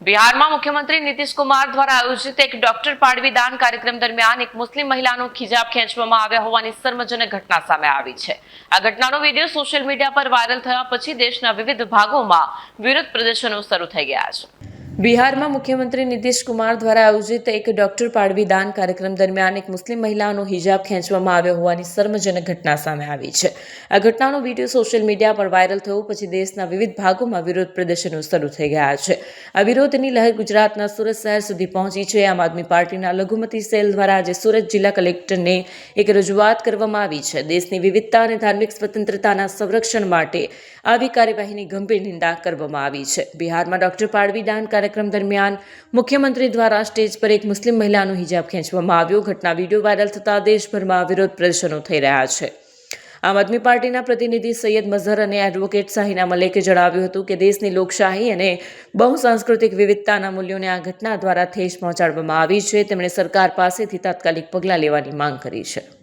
બિહારમાં મુખ્યમંત્રી નીતિશ કુમાર દ્વારા આયોજિત એક ડોક્ટર પાડવી દાન કાર્યક્રમ દરમિયાન એક મુસ્લિમ મહિલાનો ખિજાબ ખેંચવામાં આવ્યા હોવાની શર્મજનક ઘટના સામે આવી છે। આ ઘટનાનો વિડીયો સોશિયલ મીડિયા પર વાયરલ થયા પછી દેશના વિવિધ ભાગોમાં વિરોધ પ્રદર્શનો શરૂ થઈ ગયા છે। બિહારમાં મુખ્યમંત્રી નીતિશ કુમાર દ્વારા આયોજિત એક ડોક્ટર પાડવી દાન કાર્યક્રમ દરમિયાન એક મુસ્લિમ મહિલાનો હિજાબ ખેંચવામાં આવ્યો હોવાની શર્મજનક ઘટના સામે આવી છે। આ ઘટનાનો વિડીયો સોશિયલ મીડિયા પર વાયરલ થયો પછી દેશના વિવિધ ભાગોમાં વિરોધ પ્રદર્શનો શરૂ થઈ ગયા છે। આ વિરોધની લહેર ગુજરાતના સુરત શહેર સુધી પહોંચી છે। આમ આદમી પાર્ટીના લઘુમતી સેલ દ્વારા આજે સુરત જિલ્લા કલેક્ટરને એક રજૂઆત કરવામાં આવી છે। દેશની વિવિધતા અને ધાર્મિક સ્વતંત્રતાના સંરક્ષણ માટે આવી કાર્યવાહીની ગંભીર નિંદા કરવામાં આવી છે। બિહારમાં ડોક્ટર પાડવી દાન કાર્યક્રમ દરમિયાન મુખ્યમંત્રી દ્વારા સ્ટેજ પર એક મુસ્લિમ મહિલાનો હિજાબ ખેંચવામાં આવ્યો। ઘટના વિડીયો વાયરલ થતા દેશભરમાં વિરોધ પ્રદર્શનો થઈ રહ્યા છે। આમ આદમી પાર્ટીના પ્રતિનિધિ સૈયદ મઝહર અને એડવોકેટ શાહીના મલેકે જણાવ્યું હતું કે દેશની લોકશાહી અને બહુસાંસ્કૃતિક વિવિધતાના મૂલ્યોને આ ઘટના દ્વારા ઠેસ પહોંચાડવામાં આવી છે। તેમણે સરકાર પાસેથી તાત્કાલિક પગલાં લેવાની માંગ કરી છે।